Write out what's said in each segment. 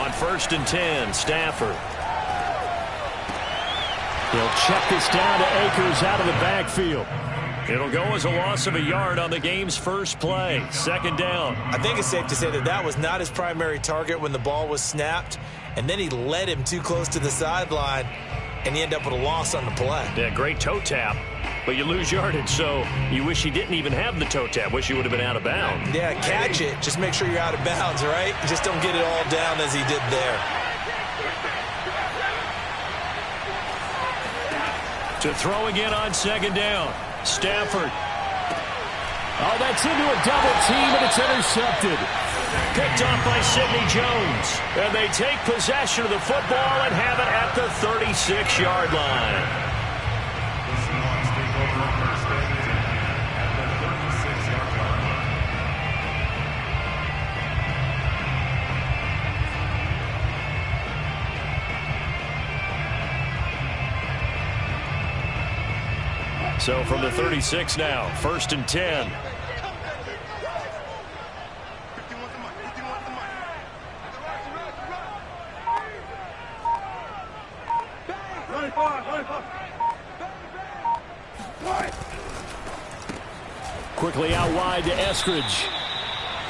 On 1st and 10, Stafford. He'll check this down to Akers out of the backfield. It'll go as a loss of a yard on the game's first play. 2nd down. I think it's safe to say that that was not his primary target when the ball was snapped, and then he led him too close to the sideline, and he ended up with a loss on the play. Yeah, great toe tap, but you lose yardage, so you wish he didn't even have the toe tap. Wish he would have been out of bounds. Yeah, catch it. Just make sure you're out of bounds, right? Just don't get it all down as he did there. To throw again on 2nd down. Stafford. Oh, that's into a double team, and it's intercepted. Picked off by Sidney Jones. And they take possession of the football and have it at the 36-yard line. So from the 36 now, 1st and 10. Quickly out wide to Eskridge.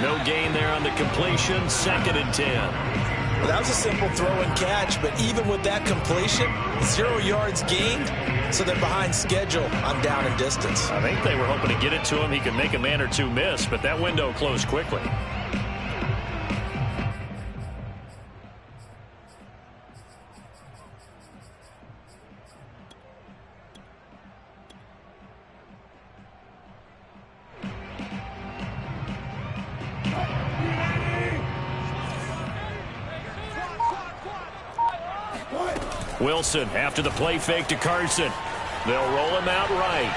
No gain there on the completion. 2nd and 10. Well, that was a simple throw and catch, but even with that completion, 0 yards gained, so they're behind schedule on down and distance. I think they were hoping to get it to him. He could make a man or two miss, but that window closed quickly. Wilson after the play fake to Carson. They'll roll him out right.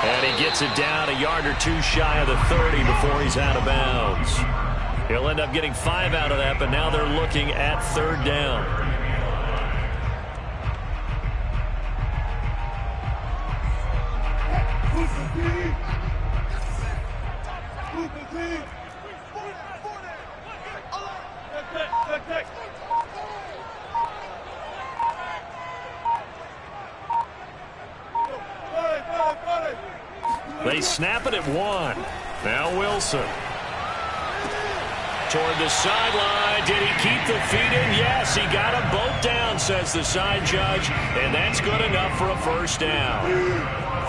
And he gets it down a yard or two shy of the 30 before he's out of bounds. He'll end up getting 5 out of that, but now they're looking at 3rd down. They snap it at 1. Now Wilson. Toward the sideline. Did he keep the feet in? Yes, he got them both down, says the side judge. And that's good enough for a 1st down.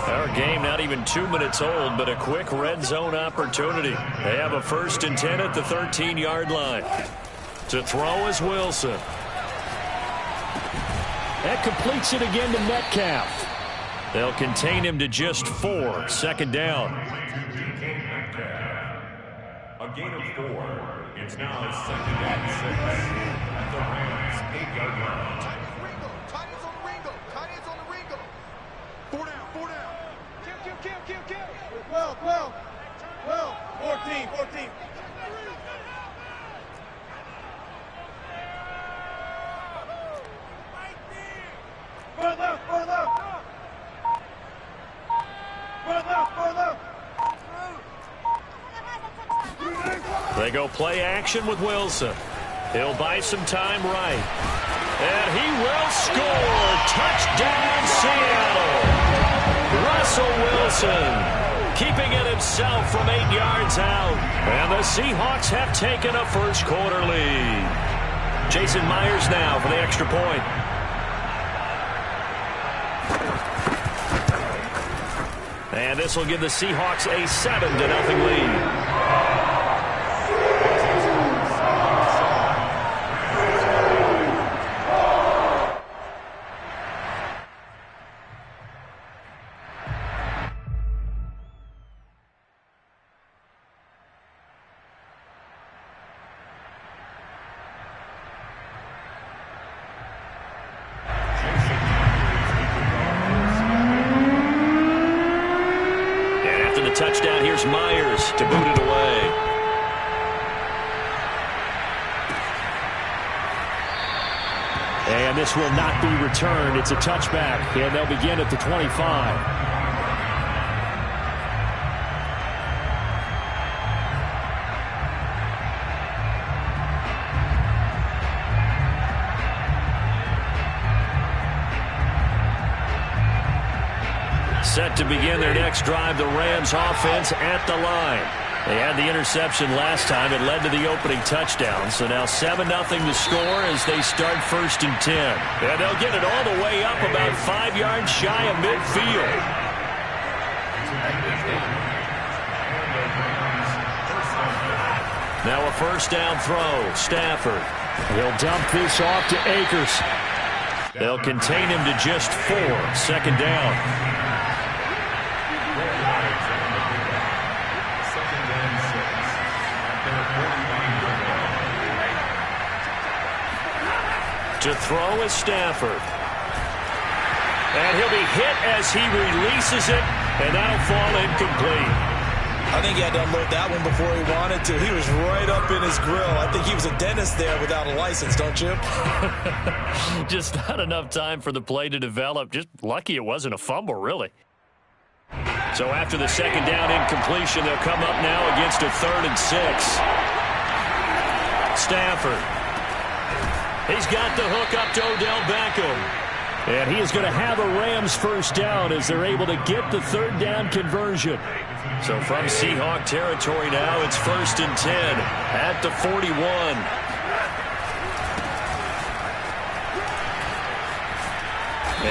Our game not even 2 minutes old, but a quick red zone opportunity. They have a 1st and 10 at the 13-yard line. To throw is Wilson. That completes it again to Metcalf. They'll contain him to just 4. 2nd down. A gain of 4. It's now 2nd and 6. The Rams 8-yard line. Tight ends on the Ringo. Tight ends on the Ringo. 4 down. 4 down. Kill. 12. 14. Far left. They go play action with Wilson. He'll buy some time right. And he will score. Touchdown, Seattle. Russell Wilson keeping it himself from 8 yards out. And the Seahawks have taken a first-quarter lead. Jason Myers now for the extra point. And this will give the Seahawks a 7-0 lead. Touchdown, here's Myers to boot it away. And this will not be returned. It's a touchback, and they'll begin at the 25. set to begin their next drive. The Rams offense at the line. They had the interception last time. It led to the opening touchdown. So now 7-0 to score as they start 1st and 10. And they'll get it all the way up about 5 yards shy of midfield. Now a 1st down throw. Stafford. He'll dump this off to Akers. They'll contain him to just 4. 2nd down. To throw is Stafford. And he'll be hit as he releases it, and that'll fall incomplete. I think he had to unload that one before he wanted to. He was right up in his grill. I think he was a dentist there without a license, don't you? Just not enough time for the play to develop. Just lucky it wasn't a fumble, really. So after the 2nd down incompletion, they'll come up now against a 3rd and 6. Stafford. He's got the hook up to Odell Beckham. And he is going to have a Rams 1st down as they're able to get the 3rd down conversion. So from Seahawk territory now, it's 1st and 10 at the 41.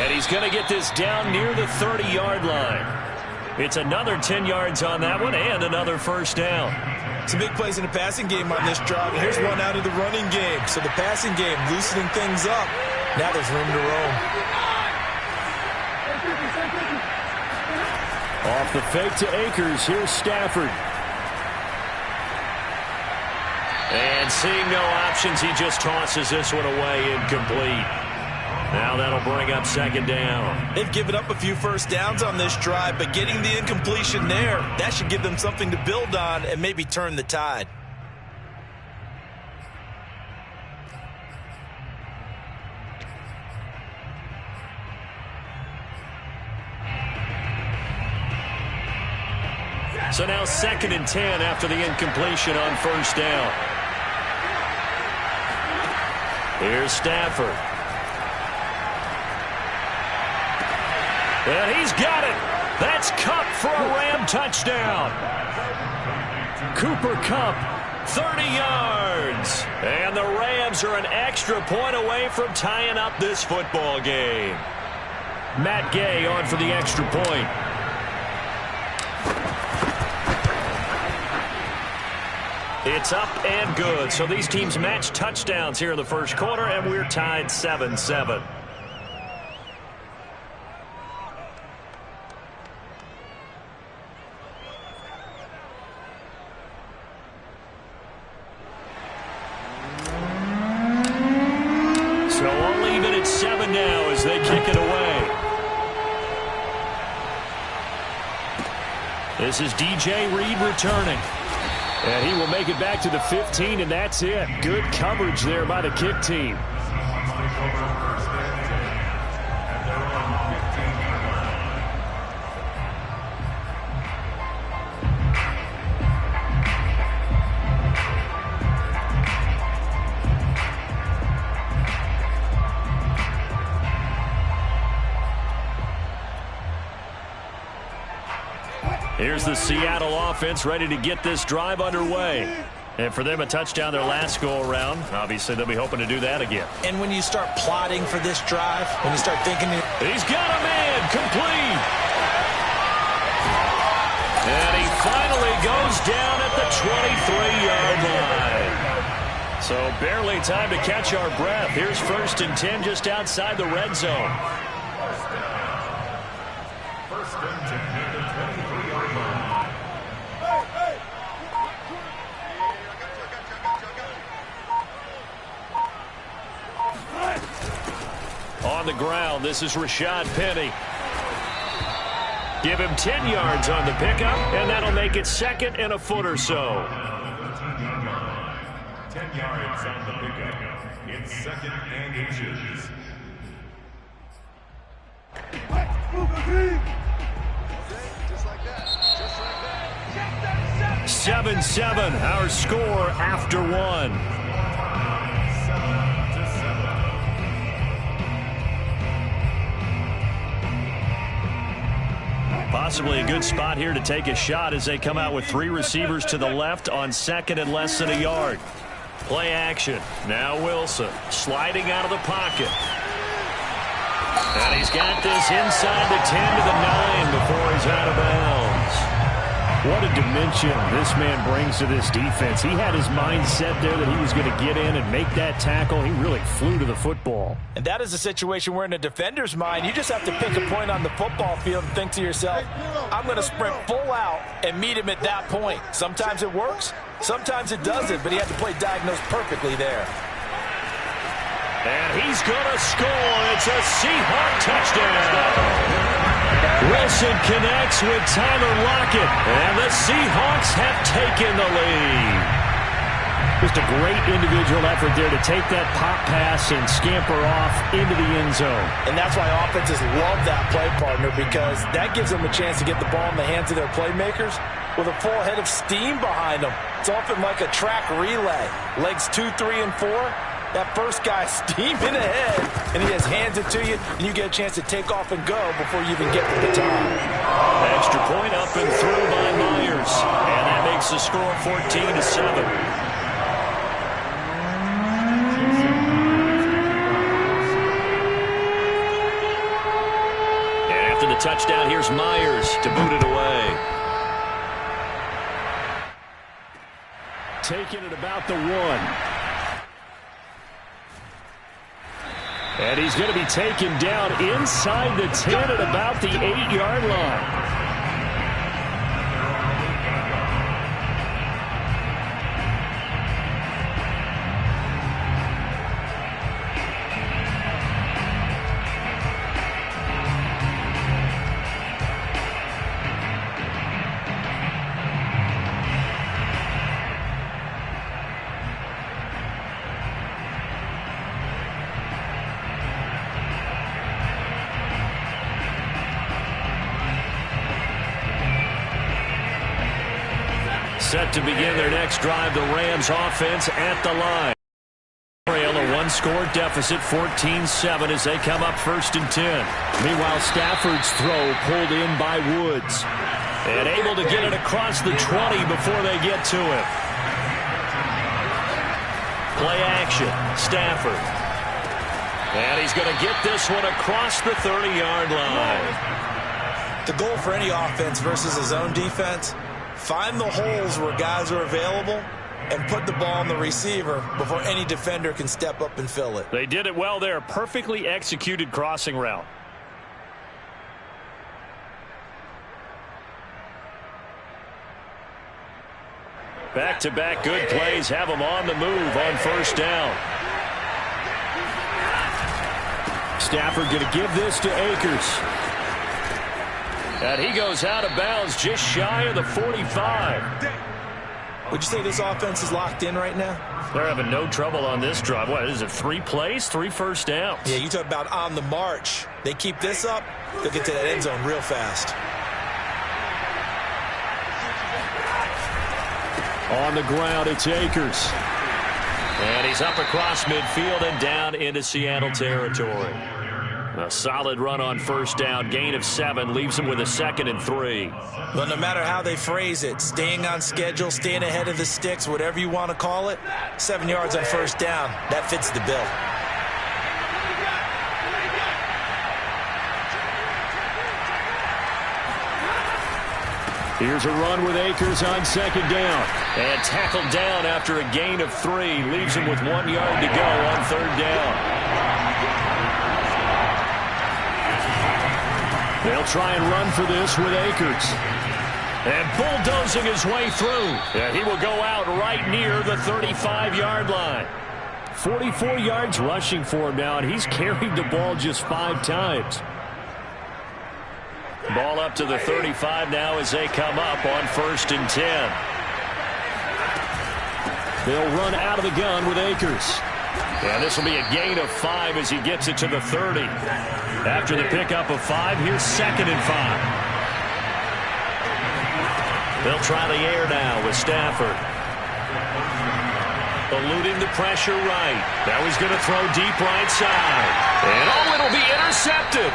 And he's going to get this down near the 30-yard line. It's another 10 yards on that one and another 1st down. Some big plays in the passing game on this drive, and here's one out of the running game. So the passing game loosening things up. Now there's room to roam. Off the fake to Akers, here's Stafford. And seeing no options, he just tosses this one away, incomplete. Now that'll bring up 2nd down. They've given up a few 1st downs on this drive, but getting the incompletion there, that should give them something to build on and maybe turn the tide. So now 2nd and 10 after the incompletion on 1st down. Here's Stafford. And he's got it. That's Kupp for a Ram touchdown. Cooper Kupp, 30 yards. And the Rams are an extra point away from tying up this football game. Matt Gay on for the extra point. It's up and good. So these teams match touchdowns here in the 1st quarter, and we're tied 7-7. So all even at 7 now as they kick it away. This is DJ Reed returning. And he will make it back to the 15, and that's it. Good coverage there by the kick team. Here's the Seattle offense ready to get this drive underway. And for them, a touchdown their last go-around. Obviously, they'll be hoping to do that again. And when you start plotting for this drive, when you start thinking... He's got a man, complete. And he finally goes down at the 23-yard line. So barely time to catch our breath. Here's 1st and 10 just outside the red zone. On the ground, this is Rashad Penny. Give him 10 yards on the pickup, and that'll make it 2nd and a foot or so. 10 yards on the pickup. It's 2nd and inches. 7-7, our score after 1. Possibly a good spot here to take a shot as they come out with 3 receivers to the left on second and less than a yard. Play action. Now Wilson sliding out of the pocket. And he's got this inside the 10 to the 9 before he's out of bounds. What a dimension this man brings to this defense. He had his mind set there that he was going to get in and make that tackle. He really flew to the football. And that is a situation where in a defender's mind, you just have to pick a point on the football field and think to yourself, I'm going to sprint full out and meet him at that point. Sometimes it works, sometimes it doesn't, but he had to play diagnose perfectly there. And he's going to score. It's a Seahawk touchdown. Wilson connects with Tyler Lockett, and the Seahawks have taken the lead. Just a great individual effort there to take that pop pass and scamper off into the end zone. And that's why offenses love that play, partner, because that gives them a chance to get the ball in the hands of their playmakers with a full head of steam behind them. It's often like a track relay. Legs 2, 3, and 4. That first guy steaming ahead, and he has hands it to you, and you get a chance to take off and go before you even get the baton. Extra point up and through by Myers, and that makes the score 14-7. And after the touchdown, here's Myers to boot it away. Taking it about the 1. And he's going to be taken down inside the 10 at about the 8-yard line. Set to begin their next drive, the Rams offense at the line. Trail a 1-score deficit, 14-7 as they come up 1st and 10. Meanwhile, Stafford's throw pulled in by Woods. And able to get it across the 20 before they get to him. Play action, Stafford. And he's going to get this one across the 30-yard line. The goal for any offense versus a zone defense, find the holes where guys are available and put the ball on the receiver before any defender can step up and fill it. They did it well there. Perfectly executed crossing route. Back-to-back good plays have them on the move on 1st down. Stafford going to give this to Akers. And he goes out of bounds just shy of the 45. Would you say this offense is locked in right now? They're having no trouble on this drive. What is it, 3 plays, 3 first downs? Yeah, you talk about on the march. They keep this up, they'll get to that end zone real fast. On the ground, it's Akers. And he's up across midfield and down into Seattle territory. A solid run on 1st down. Gain of 7 leaves him with a 2nd and 3. Well, no matter how they phrase it, staying on schedule, staying ahead of the sticks, whatever you want to call it, 7 yards on 1st down, that fits the bill. Here's a run with Akers on 2nd down. And tackled down after a gain of 3. Leaves him with 1 yard to go on 3rd down. They'll try and run for this with Akers. And bulldozing his way through. And he will go out right near the 35-yard line. 44 yards rushing for him now, and he's carried the ball just 5 times. Ball up to the 35 now as they come up on 1st and 10. They'll run out of the gun with Akers. And this will be a gain of 5 as he gets it to the 30. After the pickup of 5, here's 2nd and 5. They'll try the air now with Stafford. Eluding the pressure right. Now he's going to throw deep right side. And it'll be intercepted.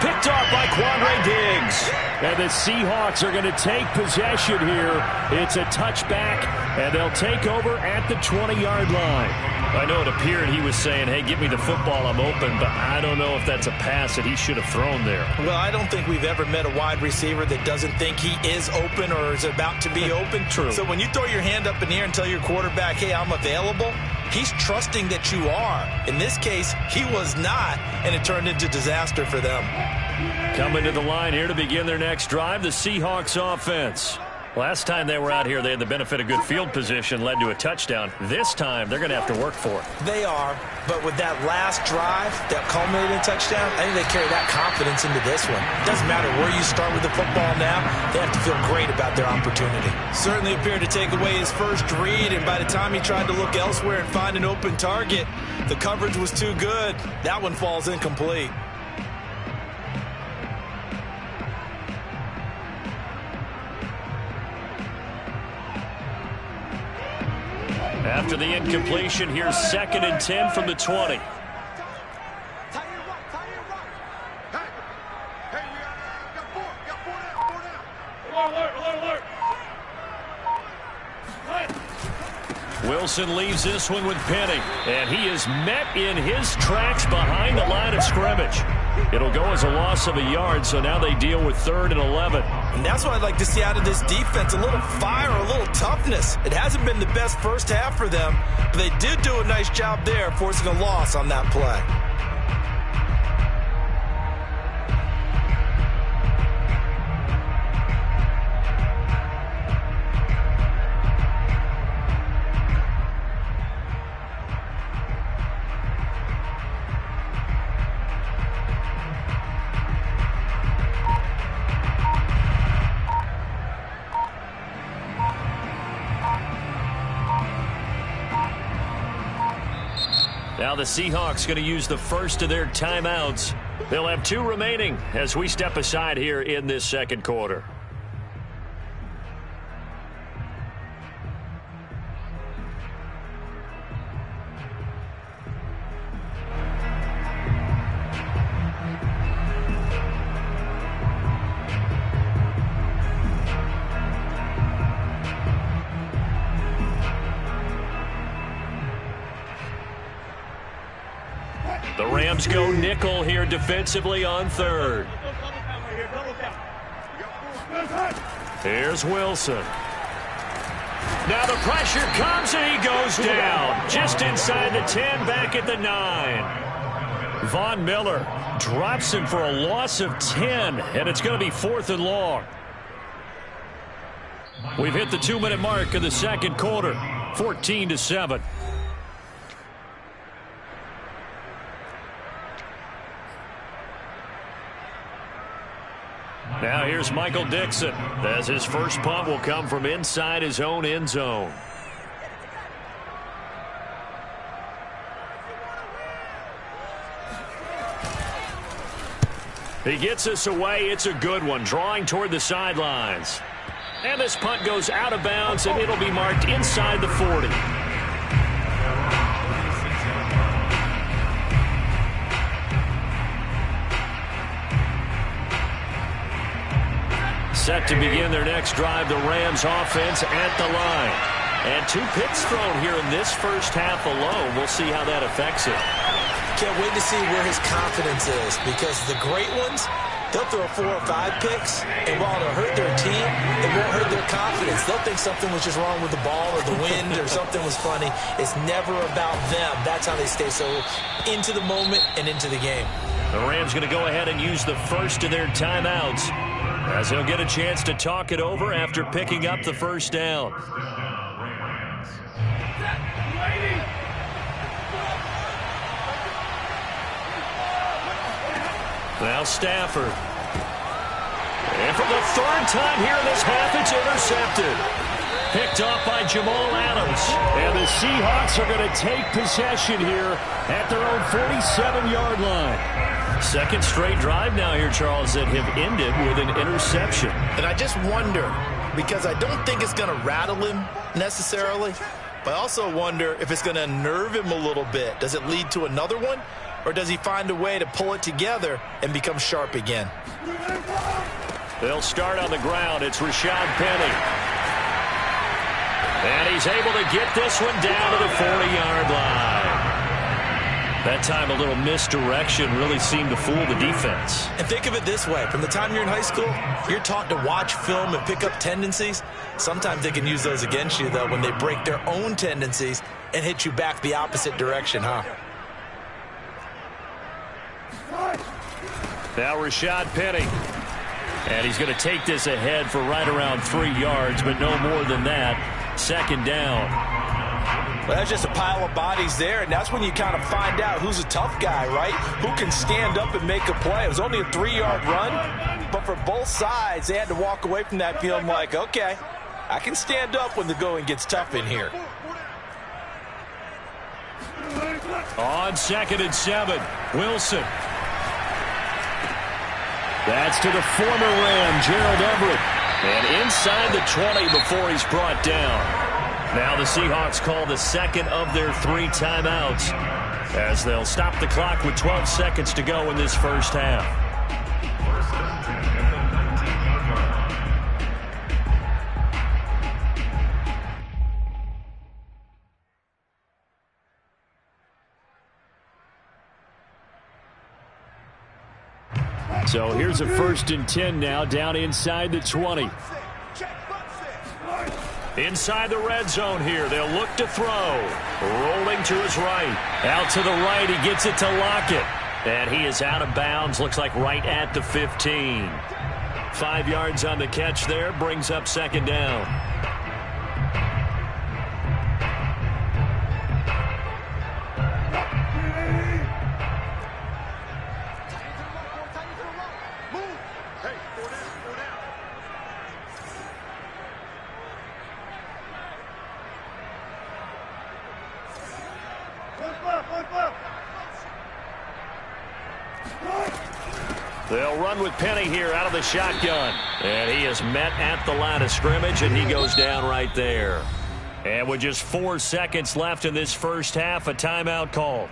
Picked off by Quandre Diggs. And the Seahawks are going to take possession here. It's a touchback, and they'll take over at the 20-yard line. I know it appeared he was saying, hey, give me the football, I'm open, but I don't know if that's a pass that he should have thrown there. Well, I don't think we've ever met a wide receiver that doesn't think he is open or is about to be open. True. So when you throw your hand up in the air and tell your quarterback, hey, I'm available, he's trusting that you are. In this case, he was not, and it turned into disaster for them. Coming to the line here to begin their next drive, the Seahawks offense. Last time they were out here, they had the benefit of good field position, led to a touchdown. This time, they're going to have to work for it. They are, but with that last drive that culminated in a touchdown, I think they carry that confidence into this one. Doesn't matter where you start with the football now, they have to feel great about their opportunity. Certainly appeared to take away his first read, and by the time he tried to look elsewhere and find an open target, the coverage was too good. That one falls incomplete. After the incompletion, here's 2nd and 10 from the 20. Wilson leaves this one with Penny, and he is met in his tracks behind the line of scrimmage. It'll go as a loss of a yard, so now they deal with 3rd and 11. And that's what I'd like to see out of this defense, a little fire, a little toughness. It hasn't been the best first half for them, but they did do a nice job there forcing a loss on that play. Now the Seahawks going to use the first of their timeouts. They'll have 2 remaining as we step aside here in this second quarter. The Rams go nickel here defensively on 3rd. Here's Wilson. Now the pressure comes and he goes down. Just inside the 10, back at the 9. Von Miller drops him for a loss of 10, and it's going to be 4th and long. We've hit the 2-minute mark of the second quarter, 14-7. Now here's Michael Dixon, as his first punt will come from inside his own end zone. He gets us away. It's a good one, drawing toward the sidelines. And this punt goes out of bounds, and it'll be marked inside the 40. Set to begin their next drive, the Rams offense at the line. And 2 picks thrown here in this first half alone. We'll see how that affects it. Can't wait to see where his confidence is, because the great ones, they'll throw 4 or 5 picks, and while it'll hurt their team, it won't hurt their confidence. They'll think something was just wrong with the ball or the wind or something was funny. It's never about them. That's how they stay so into the moment and into the game. The Rams going to go ahead and use the first of their timeouts, as he'll get a chance to talk it over after picking up the first down. Now Stafford. And for the 3rd time here in this half, it's intercepted. Picked off by Jamal Adams. And the Seahawks are going to take possession here at their own 47-yard line. Second straight drive now here, Charles, that have ended with an interception. And I just wonder, because I don't think it's going to rattle him necessarily, but I also wonder if it's going to unnerve him a little bit. Does it lead to another one? or does he find a way to pull it together and become sharp again? They'll start on the ground. It's Rashad Penny. And he's able to get this one down to the 40-yard line. That time a little misdirection really seemed to fool the defense. And think of it this way. From the time you're in high school, you're taught to watch film and pick up tendencies. Sometimes they can use those against you, though, when they break their own tendencies and hit you back the opposite direction, huh? Now Rashad Penny. And he's going to take this ahead for right around 3 yards, but no more than that. Second down. Well, that's just a pile of bodies there, and that's when you kind of find out who's a tough guy, right? Who can stand up and make a play. It was only a 3-yard run, but for both sides, they had to walk away from that feeling like, okay, I can stand up when the going gets tough in here. On 2nd and 7, Wilson. That's to the former Ram, Gerald Everett. And inside the 20 before he's brought down. Now the Seahawks call the second of their 3 timeouts as they'll stop the clock with 12 seconds to go in this first half. So here's a 1st and 10 now, down inside the 20. Inside the red zone here, they'll look to throw. Rolling to his right. Out to the right, he gets it to Lockett. And he is out of bounds, looks like right at the 15. 5 yards on the catch there, brings up 2nd down. They'll run with Penny here out of the shotgun. And he is met at the line of scrimmage, and he goes down right there. And with just 4 seconds left in this first half, a timeout call.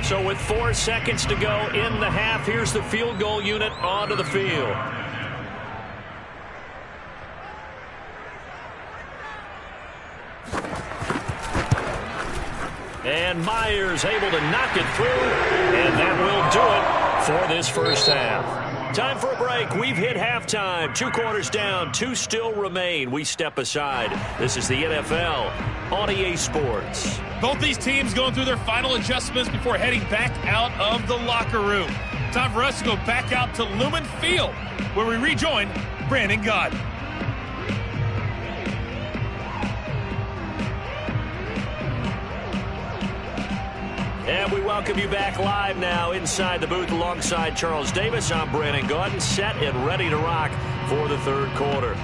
So with 4 seconds to go in the half, here's the field goal unit onto the field. And Myers able to knock it through, and that will do it for this first half. Time for a break. We've hit halftime. 2 quarters down, 2 still remain. We step aside. This is the NFL on EA Sports. Both these teams going through their final adjustments before heading back out of the locker room. Time for us to go back out to Lumen Field, where we rejoin Brandon Gott. And we welcome you back live now inside the booth alongside Charles Davis. I'm Brandon Gordon, set and ready to rock for the 3rd quarter.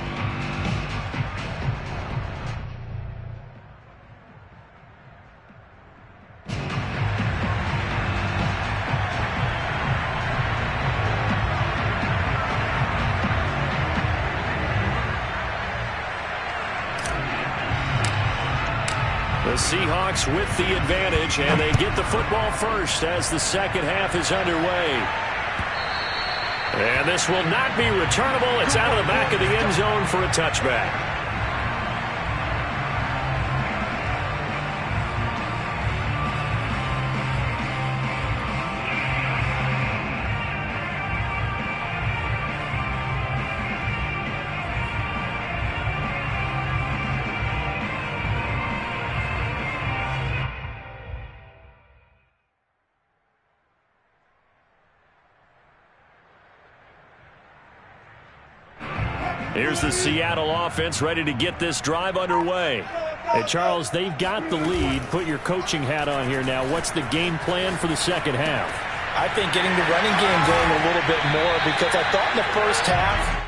The Seahawks with the advantage, and they get the football first as the second half is underway. And this will not be returnable. It's out of the back of the end zone for a touchback. Here's the Seattle offense ready to get this drive underway. Hey, Charles, they've got the lead. Put your coaching hat on here now. What's the game plan for the second half? I think getting the running game going a little bit more, because I thought in the first half